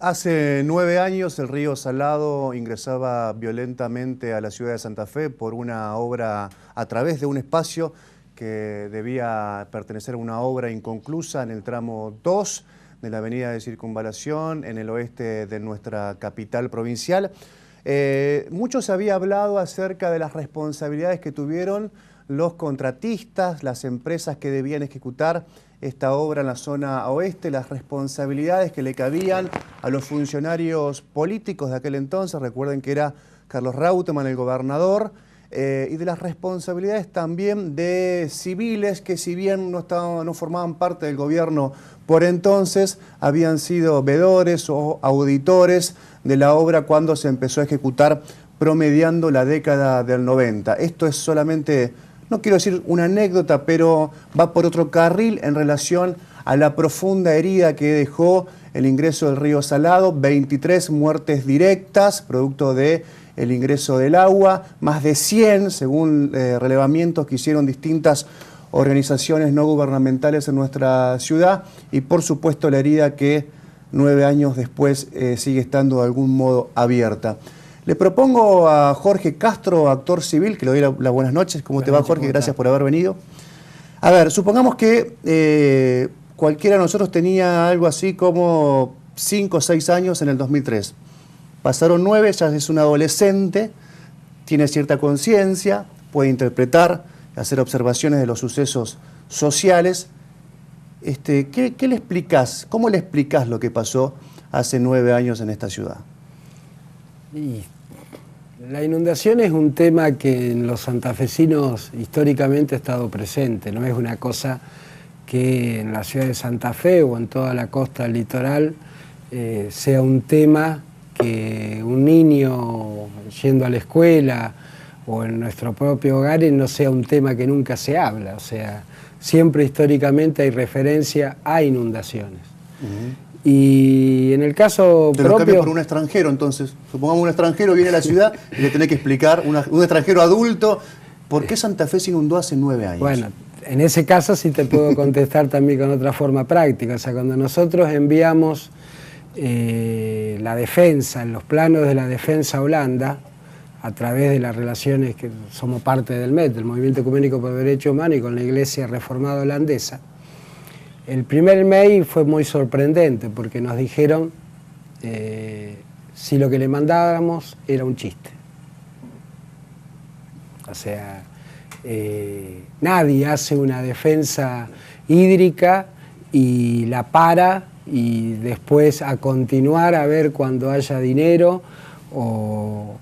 Hace 9 años el río Salado ingresaba violentamente a la ciudad de Santa Fe por una obra a través de un espacio que debía pertenecer a una obra inconclusa en el tramo 2 de la avenida de Circunvalación en el oeste de nuestra capital provincial. Mucho se había hablado acerca de las responsabilidades que tuvieron los contratistas, las empresas que debían ejecutar esta obra en la zona oeste, las responsabilidades que le cabían a los funcionarios políticos de aquel entonces. Recuerden que era Carlos Reutemann el gobernador, y de las responsabilidades también de civiles que, si bien no formaban parte del gobierno por entonces, habían sido veedores o auditores de la obra cuando se empezó a ejecutar promediando la década del 90. Esto es solamente, no quiero decir una anécdota, pero va por otro carril en relación a la profunda herida que dejó el ingreso del río Salado, 23 muertes directas, producto del ingreso del agua, más de 100, según relevamientos que hicieron distintas organizaciones no gubernamentales en nuestra ciudad, y por supuesto la herida que 9 años después sigue estando de algún modo abierta. Le propongo a Jorge Castro, actor civil, que le doy las buenas noches. ¿Cómo te va, Jorge? Gracias por haber venido. A ver, supongamos que cualquiera de nosotros tenía algo así como 5 o 6 años en el 2003. Pasaron 9, ya es un adolescente, tiene cierta conciencia, puede interpretar, hacer observaciones de los sucesos sociales. ¿Qué le explicás? ¿Cómo le explicás lo que pasó hace 9 años en esta ciudad? Y la inundación es un tema que en los santafesinos históricamente ha estado presente, no es una cosa que en la ciudad de Santa Fe o en toda la costa litoral sea un tema que un niño yendo a la escuela o en nuestro propio hogar no sea un tema que nunca se habla, o sea, siempre históricamente hay referencia a inundaciones. Y en el caso Te lo propio... cambio por un extranjero, entonces. Supongamos un extranjero viene a la ciudad y le tenés que explicar, un extranjero adulto, ¿por qué Santa Fe se inundó hace 9 años? Bueno, en ese caso sí te puedo contestar también con otra forma práctica. O sea, cuando nosotros enviamos la defensa, en los planos de la defensa a Holanda, a través de las relaciones que somos parte del MED, del Movimiento Ecuménico por Derechos Humanos, y con la Iglesia Reformada Holandesa, el primer mail fue muy sorprendente porque nos dijeron si lo que le mandábamos era un chiste. O sea, nadie hace una defensa hídrica y la para y después a continuar a ver cuando haya dinero o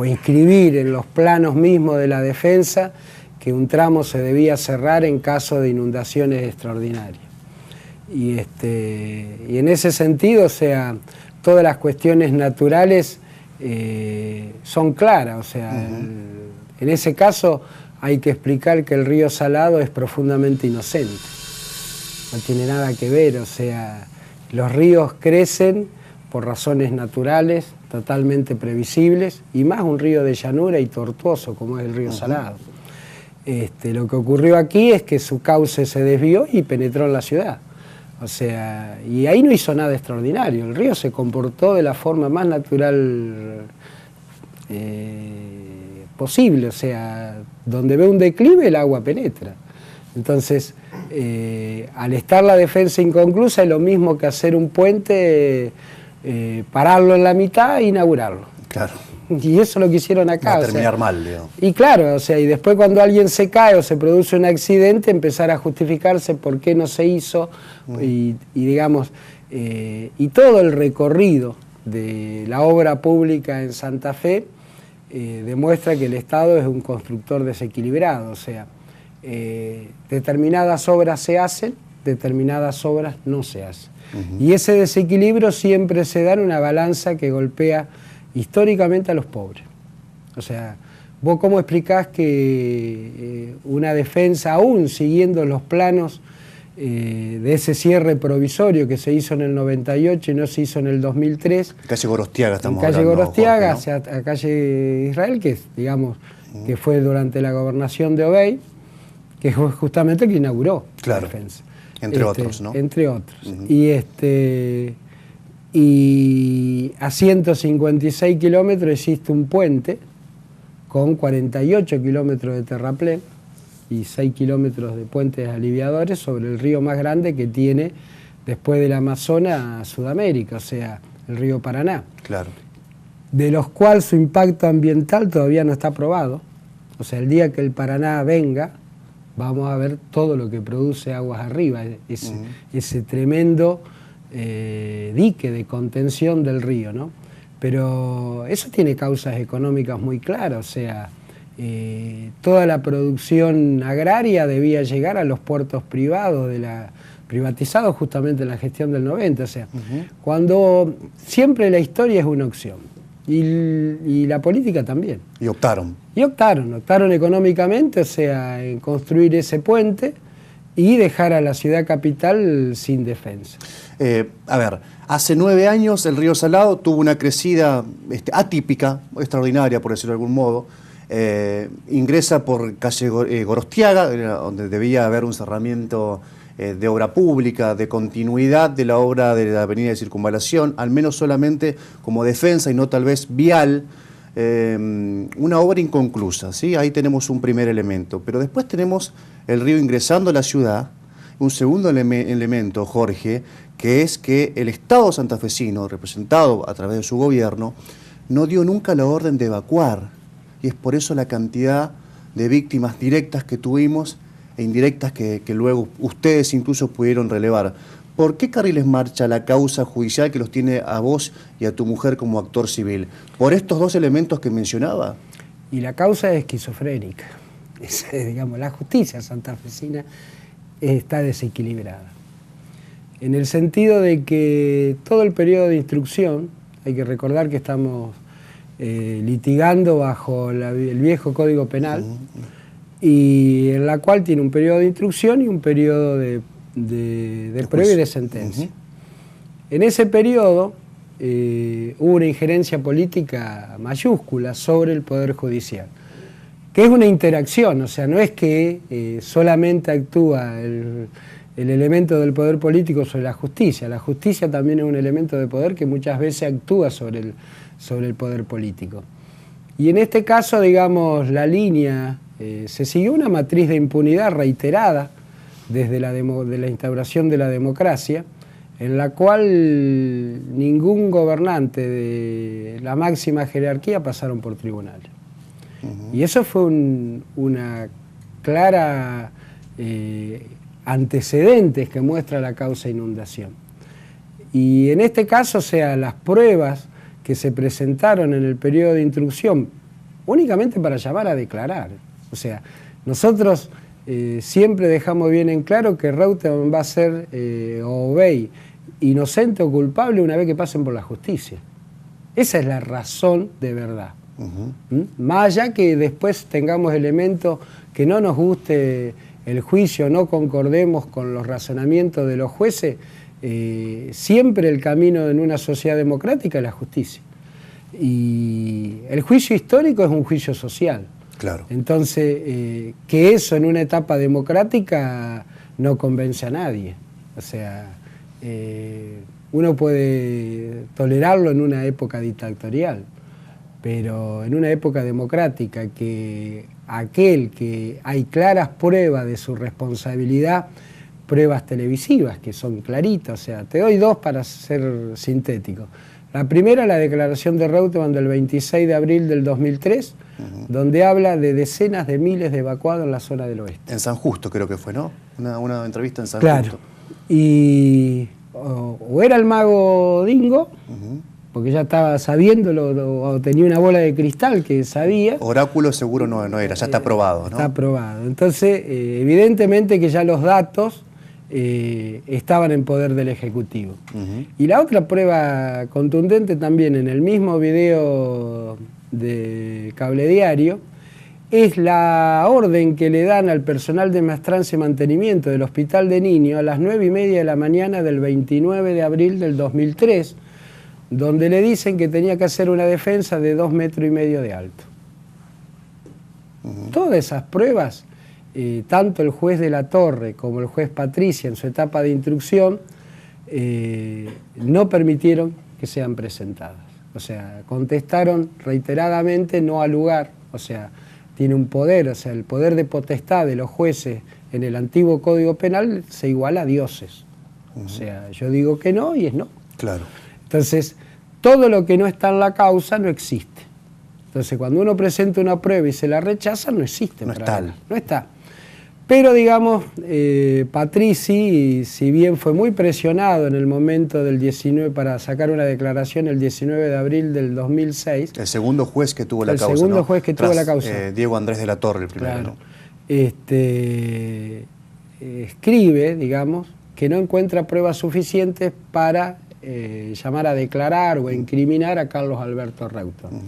inscribir en los planos mismos de la defensa que un tramo se debía cerrar en caso de inundaciones extraordinarias. Y en ese sentido, o sea, todas las cuestiones naturales son claras, o sea, en ese caso hay que explicar que el río Salado es profundamente inocente, no tiene nada que ver, o sea, los ríos crecen por razones naturales, totalmente previsibles, y más un río de llanura y tortuoso como es el río Salado. Lo que ocurrió aquí es que su cauce se desvió y penetró en la ciudad. O sea, y ahí no hizo nada extraordinario, el río se comportó de la forma más natural posible, o sea, donde ve un declive el agua penetra. Entonces, al estar la defensa inconclusa es lo mismo que hacer un puente, pararlo en la mitad e inaugurarlo. Claro. Y eso lo que hicieron acá. Va a terminar mal, digamos. Y claro, o sea, y después cuando alguien se cae o se produce un accidente, empezar a justificarse por qué no se hizo, y digamos, y todo el recorrido de la obra pública en Santa Fe demuestra que el Estado es un constructor desequilibrado, o sea, determinadas obras se hacen, determinadas obras no se hacen. Y ese desequilibrio siempre se da en una balanza que golpea históricamente a los pobres. O sea, ¿vos cómo explicás que una defensa, aún siguiendo los planos de ese cierre provisorio que se hizo en el 98 y no se hizo en el 2003? Calle Gorostiaga estamos hablando. Calle Gorostiaga, Jorge, ¿no? hacia calle Israel, que digamos que fue durante la gobernación de Obey, que fue justamente el que inauguró la defensa. Entre otros, ¿no? Entre otros. Y a 156 kilómetros existe un puente con 48 kilómetros de terraplén y 6 kilómetros de puentes aliviadores sobre el río más grande que tiene después del Amazonas Sudamérica, o sea, el río Paraná. Claro. De los cuales su impacto ambiental todavía no está probado. O sea, el día que el Paraná venga, vamos a ver todo lo que produce aguas arriba, ese tremendo dique de contención del río, ¿no? Pero eso tiene causas económicas muy claras, o sea, toda la producción agraria debía llegar a los puertos privados, privatizados justamente en la gestión del 90, o sea, cuando siempre la historia es una opción, y la política también. Y optaron. Y optaron económicamente, o sea, en construir ese puente y dejar a la ciudad capital sin defensa. A ver, hace 9 años el río Salado tuvo una crecida atípica, extraordinaria por decirlo de algún modo. Ingresa por calle Gorostiaga, donde debía haber un cerramiento de obra pública, de continuidad de la obra de la avenida de Circunvalación, al menos solamente como defensa y no tal vez vial, una obra inconclusa, ¿sí? Ahí tenemos un primer elemento, pero después tenemos el río ingresando a la ciudad, un segundo elemento, Jorge, que es que el Estado santafesino, representado a través de su gobierno, no dio nunca la orden de evacuar, y es por eso la cantidad de víctimas directas que tuvimos e indirectas que luego ustedes incluso pudieron relevar. ¿Por qué carriles marcha la causa judicial que los tiene a vos y a tu mujer como actor civil? ¿Por estos dos elementos que mencionaba? Y la causa es esquizofrénica. Digamos, la justicia santafesina está desequilibrada. En el sentido de que todo el periodo de instrucción, hay que recordar que estamos litigando bajo el viejo Código Penal, y en la cual tiene un periodo de instrucción y un periodo de prueba y de sentencia. En ese periodo hubo una injerencia política mayúscula sobre el Poder Judicial, que es una interacción, o sea, no es que solamente actúa el elemento del poder político sobre la justicia también es un elemento de poder que muchas veces actúa sobre el poder político. Y en este caso, digamos, la línea, se siguió una matriz de impunidad reiterada desde de la instauración de la democracia, en la cual ningún gobernante de la máxima jerarquía pasaron por tribunales. Y eso fue una clara antecedentes que muestra la causa inundación. Y en este caso, o sea, las pruebas que se presentaron en el periodo de instrucción, únicamente para llamar a declarar. O sea, nosotros siempre dejamos bien en claro que Reutemann va a ser, o Obey inocente o culpable una vez que pasen por la justicia. Esa es la razón de verdad. Más allá que después tengamos elementos que no nos guste el juicio, no concordemos con los razonamientos de los jueces, siempre el camino en una sociedad democrática es la justicia. Y el juicio histórico es un juicio social. Claro. Entonces, que eso en una etapa democrática no convence a nadie. O sea, uno puede tolerarlo en una época dictatorial, pero en una época democrática que aquel que hay claras pruebas de su responsabilidad, pruebas televisivas que son claritas, o sea, te doy dos para ser sintético. La primera, la declaración de Reutemann del 26 de abril del 2003, donde habla de decenas de miles de evacuados en la zona del oeste. En San Justo creo que fue, ¿no? Una entrevista en San Justo. Y o era el mago Dingo, porque ya estaba sabiéndolo, o tenía una bola de cristal que sabía. Oráculo seguro no era, ya está aprobado, ¿no? Está aprobado. Entonces, evidentemente que ya los datos estaban en poder del Ejecutivo. Y la otra prueba contundente también en el mismo video de Cable Diario es la orden que le dan al personal de maestranza y mantenimiento del Hospital de Niños a las 9:30 de la mañana del 29 de abril del 2003, donde le dicen que tenía que hacer una defensa de 2,5 metros de alto. Todas esas pruebas, tanto el juez de la Torre como el juez Patricia en su etapa de instrucción, no permitieron que sean presentadas. O sea, contestaron reiteradamente no al lugar, o sea, tiene un poder, o sea, el poder de potestad de los jueces en el antiguo Código Penal se iguala a dioses. O sea, yo digo que no y es no. Claro. Entonces, todo lo que no está en la causa no existe. Entonces, cuando uno presenta una prueba y se la rechaza, no existe. No está. No está. Pero, digamos, Patrici, si bien fue muy presionado en el momento del 19 para sacar una declaración el 19 de abril del 2006. El segundo juez que tuvo la causa, El segundo ¿no? juez que tuvo la causa. Diego Andrés de la Torre, el primero, claro. ¿no? Escribe, digamos, que no encuentra pruebas suficientes para llamar a declarar o a incriminar a Carlos Alberto Reutemann.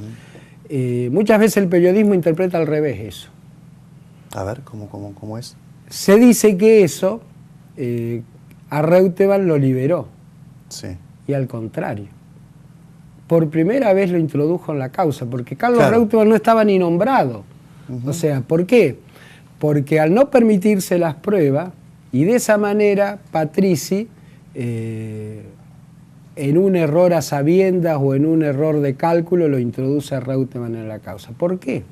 Muchas veces el periodismo interpreta al revés eso. A ver, ¿cómo es? Se dice que eso a Reutemann lo liberó. Sí. Y al contrario. Por primera vez lo introdujo en la causa, porque Carlos Reutemann no estaba ni nombrado. O sea, ¿por qué? Porque al no permitirse las pruebas, y de esa manera Patrici, en un error a sabiendas o en un error de cálculo, lo introduce a Reutemann en la causa. ¿Por qué?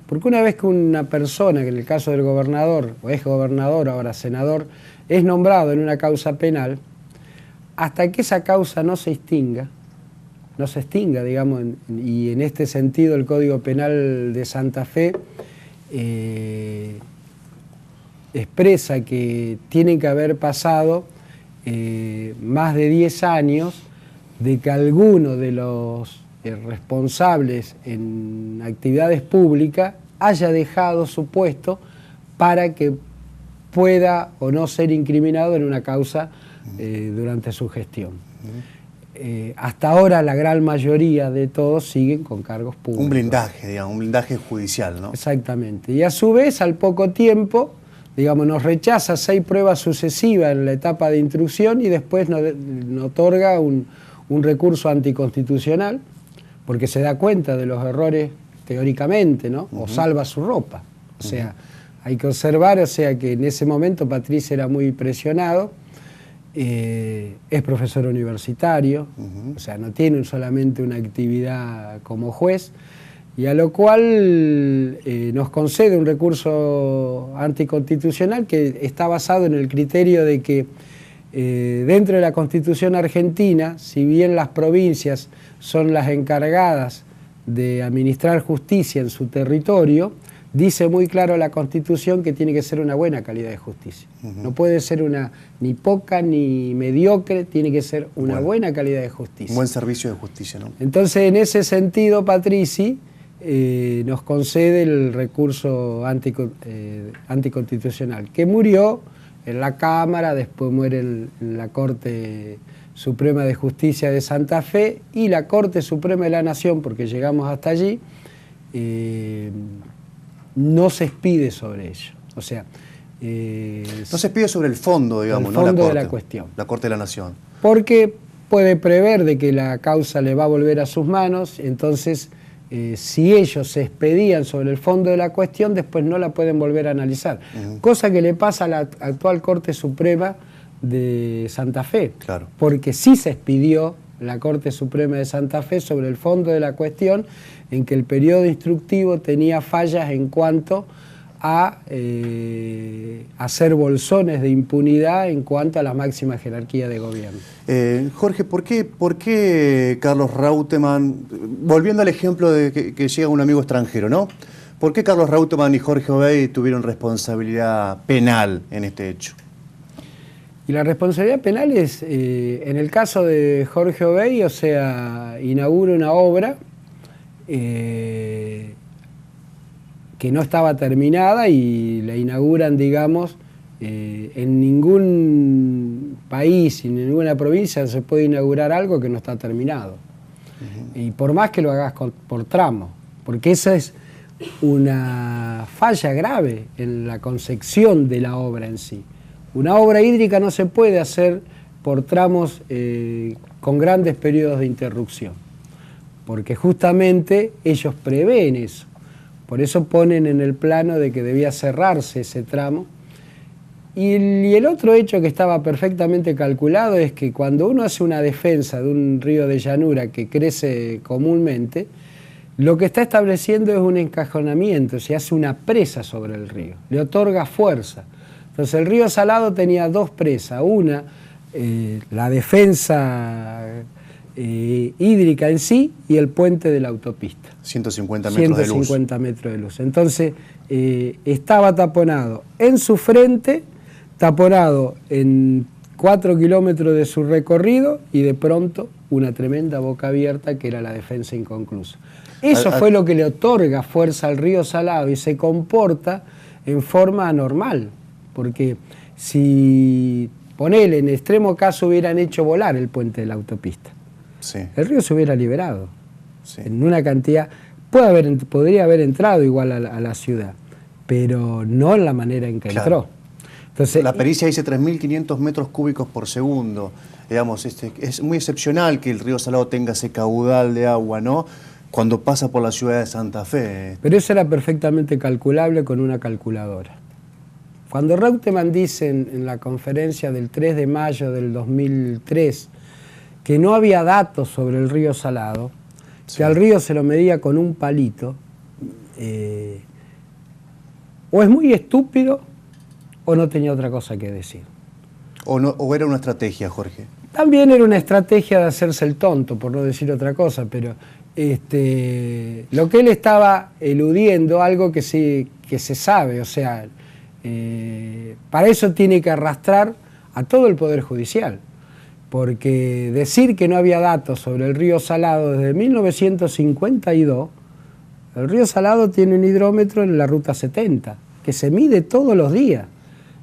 Porque una vez que una persona, que en el caso del gobernador, o es gobernador, ahora senador, es nombrado en una causa penal, hasta que esa causa no se extinga, digamos, y en este sentido el Código Penal de Santa Fe expresa que tiene que haber pasado más de 10 años de que alguno de los responsables en actividades públicas haya dejado su puesto para que pueda o no ser incriminado en una causa durante su gestión. Hasta ahora la gran mayoría de todos siguen con cargos públicos. Un blindaje, digamos, un blindaje judicial, ¿no? Exactamente. Y a su vez, al poco tiempo, digamos, nos rechaza 6 pruebas sucesivas en la etapa de instrucción y después nos otorga un recurso anticonstitucional, porque se da cuenta de los errores teóricamente, ¿no? O salva su ropa. O sea, hay que observar, o sea, que en ese momento Patricia era muy presionado, es profesor universitario, o sea, no tiene solamente una actividad como juez, y a lo cual nos concede un recurso anticonstitucional que está basado en el criterio de que dentro de la Constitución argentina, si bien las provincias son las encargadas de administrar justicia en su territorio, dice muy claro la Constitución que tiene que ser una buena calidad de justicia. No puede ser una ni poca ni mediocre, tiene que ser una buena calidad de justicia. Un buen servicio de justicia, ¿no? Entonces, en ese sentido, Patrici nos concede el recurso anticonstitucional, que murió en la Cámara, después muere en la Corte Suprema de Justicia de Santa Fe y la Corte Suprema de la Nación, porque llegamos hasta allí, no se expide sobre ello. O sea, no se expide sobre el fondo, digamos, el fondo, ¿no? La Corte, de la cuestión. La Corte de la Nación. Porque puede prever de que la causa le va a volver a sus manos, entonces si ellos se expedían sobre el fondo de la cuestión, después no la pueden volver a analizar. Cosa que le pasa a la actual Corte Suprema de Santa Fe, claro. Porque sí se expidió la Corte Suprema de Santa Fe sobre el fondo de la cuestión, en que el periodo instructivo tenía fallas en cuanto a hacer bolsones de impunidad en cuanto a la máxima jerarquía de gobierno. Jorge, ¿por qué Carlos Reutemann, volviendo al ejemplo de que llega un amigo extranjero, ¿no? ¿Por qué Carlos Reutemann y Jorge Obey tuvieron responsabilidad penal en este hecho? Y la responsabilidad penal es, en el caso de Jorge Obey, o sea, inaugura una obra que no estaba terminada y la inauguran, digamos, en ningún país y en ninguna provincia se puede inaugurar algo que no está terminado. Y por más que lo hagas por tramo, porque esa es una falla grave en la concepción de la obra en sí. Una obra hídrica no se puede hacer por tramos con grandes periodos de interrupción, porque justamente ellos prevén eso. Por eso ponen en el plano de que debía cerrarse ese tramo. Y el otro hecho que estaba perfectamente calculado es que cuando uno hace una defensa de un río de llanura que crece comúnmente, lo que está estableciendo es un encajonamiento, se hace una presa sobre el río, le otorga fuerza. Entonces el río Salado tenía dos presas, una, la defensa hídrica en sí y el puente de la autopista. 150 metros de luz. 150 metros de luz. Entonces estaba taponado en su frente, taponado en 4 kilómetros de su recorrido y de pronto una tremenda boca abierta que era la defensa inconclusa. Eso fue lo que le otorga fuerza al río Salado y se comporta en forma anormal, porque si, ponele, en extremo caso hubieran hecho volar el puente de la autopista, sí, el río se hubiera liberado, sí, en una cantidad, podría haber entrado igual a la ciudad, pero no en la manera en que entró. Entonces, la pericia dice 3.500 metros cúbicos por segundo. Digamos, es muy excepcional que el río Salado tenga ese caudal de agua, ¿no?, cuando pasa por la ciudad de Santa Fe. Pero eso era perfectamente calculable con una calculadora. Cuando Reutemann dice en la conferencia del 3 de mayo del 2003 que no había datos sobre el río Salado, sí, que al río se lo medía con un palito, o es muy estúpido o no tenía otra cosa que decir. O era una estrategia, Jorge. También era una estrategia de hacerse el tonto, por no decir otra cosa, pero lo que él estaba eludiendo, algo que se sabe, o sea, para eso tiene que arrastrar a todo el Poder Judicial, porque decir que no había datos sobre el río Salado desde 1952, el río Salado tiene un hidrómetro en la Ruta 70, que se mide todos los días,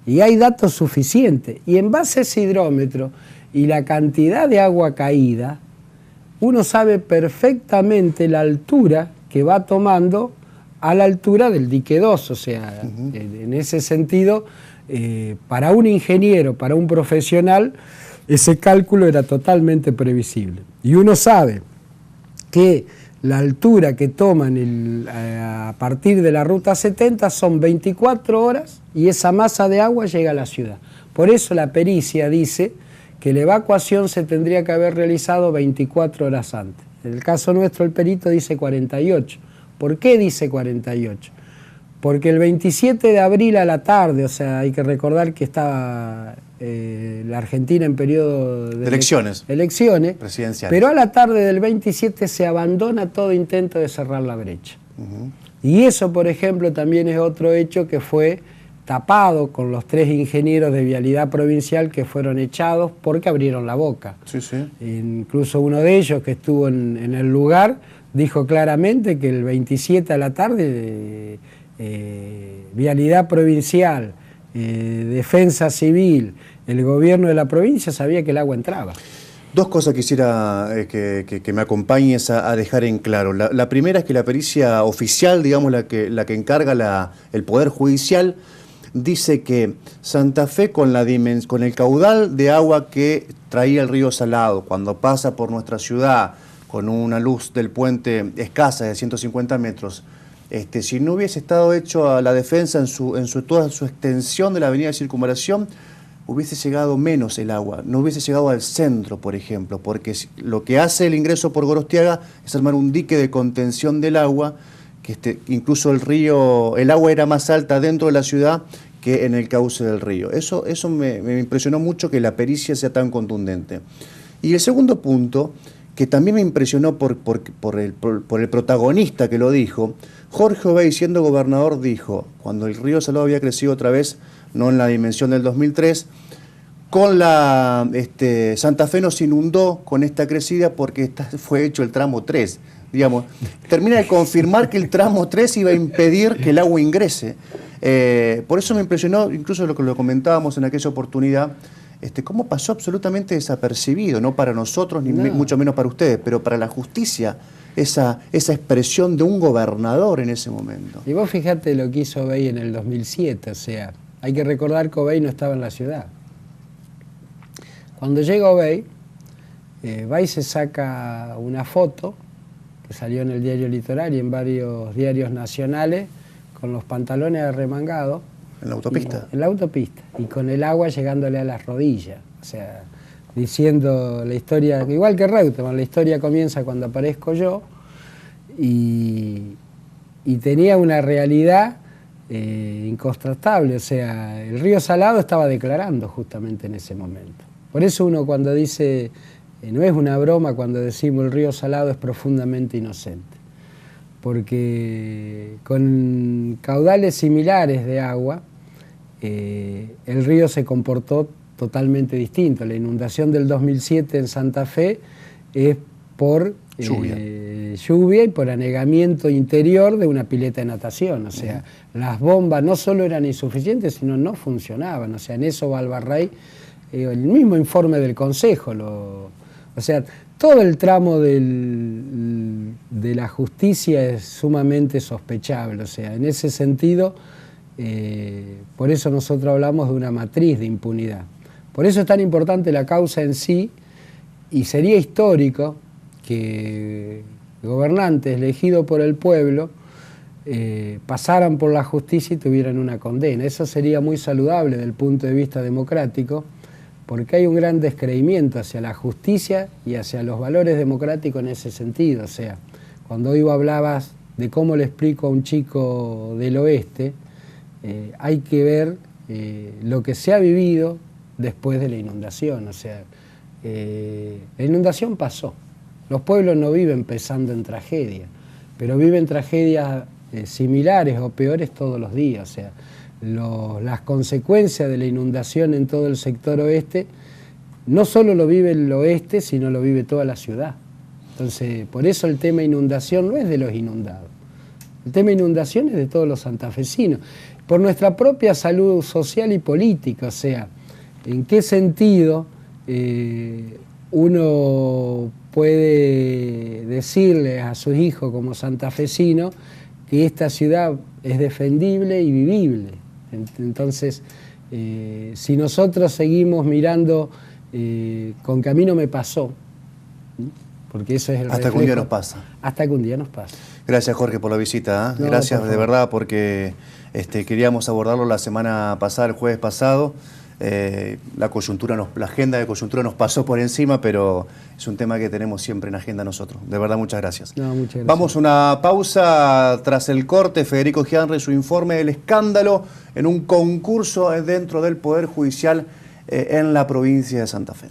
y hay datos suficientes, y en base a ese hidrómetro y la cantidad de agua caída, uno sabe perfectamente la altura que va tomando a la altura del dique 2, o sea, en ese sentido, para un ingeniero, para un profesional, ese cálculo era totalmente previsible. Y uno sabe que la altura que toman a partir de la Ruta 70 son 24 horas y esa masa de agua llega a la ciudad. Por eso la pericia dice que la evacuación se tendría que haber realizado 24 horas antes. En el caso nuestro el perito dice 48. ¿Por qué dice 48? Porque el 27 de abril a la tarde, o sea, hay que recordar que estaba la Argentina en periodo de elecciones presidenciales, pero a la tarde del 27 se abandona todo intento de cerrar la brecha. Y eso, por ejemplo, también es otro hecho que fue tapado con los 3 ingenieros de Vialidad Provincial que fueron echados porque abrieron la boca. Sí, sí. Incluso uno de ellos que estuvo en el lugar dijo claramente que el 27 a la tarde Vialidad Provincial, Defensa Civil, el gobierno de la provincia sabía que el agua entraba. Dos cosas quisiera que me acompañes a dejar en claro. La primera es que la pericia oficial, digamos, la que encarga el Poder Judicial, dice que Santa Fe, con el caudal de agua que traía el río Salado, cuando pasa por nuestra ciudad, con una luz del puente escasa de 150 metros, si no hubiese estado hecho a la defensa en toda su extensión de la avenida de Circunvalación, hubiese llegado menos el agua, no hubiese llegado al centro, por ejemplo, porque lo que hace el ingreso por Gorostiaga es armar un dique de contención del agua, que incluso el agua era más alta dentro de la ciudad que en el cauce del río. Eso me impresionó mucho, que la pericia sea tan contundente. Y el segundo punto, que también me impresionó por el protagonista que lo dijo, Jorge Obey, siendo gobernador, dijo, cuando el río Salado había crecido otra vez, no en la dimensión del 2003, con Santa Fe nos inundó con esta crecida porque fue hecho el tramo 3. Digamos, termina de confirmar que el tramo 3 iba a impedir que el agua ingrese. Por eso me impresionó, incluso lo que lo comentábamos en aquella oportunidad, cómo pasó absolutamente desapercibido, no para nosotros, ni mucho menos para ustedes, pero para la justicia, esa expresión de un gobernador en ese momento. Y vos fijate lo que hizo Obey en el 2007, o sea, hay que recordar que Obey no estaba en la ciudad. Cuando llega Obey, va y se saca una foto que salió en el diario Litoral y en varios diarios nacionales, con los pantalones arremangados. ¿En la autopista? En la autopista, y con el agua llegándole a las rodillas. O sea, diciendo la historia, igual que Reutemann, la historia comienza cuando aparezco yo, y tenía una realidad incontrastable. O sea, el río Salado estaba declarando justamente en ese momento. Por eso uno, cuando dice, no es una broma cuando decimos el río Salado es profundamente inocente, porque con caudales similares de agua, el río se comportó totalmente distinto. La inundación del 2007 en Santa Fe es por lluvia y por anegamiento interior de una pileta de natación. O sea, las bombas no solo eran insuficientes, sino no funcionaban. O sea, en eso Valvarrey, el mismo informe del Consejo, o sea, todo el tramo de la justicia es sumamente sospechable. O sea, en ese sentido, por eso nosotros hablamos de una matriz de impunidad. Por eso es tan importante la causa en sí, y sería histórico que gobernantes elegidos por el pueblo pasaran por la justicia y tuvieran una condena. Eso sería muy saludable desde el punto de vista democrático, porque hay un gran descreimiento hacia la justicia y hacia los valores democráticos en ese sentido. O sea, cuando hoy hablabas de cómo le explico a un chico del oeste, hay que ver lo que se ha vivido después de la inundación. O sea, la inundación pasó. Los pueblos no viven pensando en tragedia, pero viven tragedias similares o peores todos los días. O sea, las consecuencias de la inundación en todo el sector oeste, no solo lo vive el oeste, sino lo vive toda la ciudad. Entonces, por eso el tema inundación no es de los inundados. El tema inundación es de todos los santafesinos. Por nuestra propia salud social y política, o sea, ¿en qué sentido uno puede decirle a sus hijos como santafesinos que esta ciudad es defendible y vivible? Entonces, si nosotros seguimos mirando con que a mí no me pasó, porque eso es el hasta reflejo, que un día nos pasa. Hasta que un día nos pasa. Gracias, Jorge, por la visita. No, gracias de verdad, porque queríamos abordarlo la semana pasada, el jueves pasado. La agenda de coyuntura nos pasó por encima, pero es un tema que tenemos siempre en agenda nosotros. De verdad, muchas gracias. No, muchas gracias. Vamos a una pausa. Tras el corte, Federico Gianre, su informe del escándalo en un concurso dentro del Poder Judicial en la provincia de Santa Fe.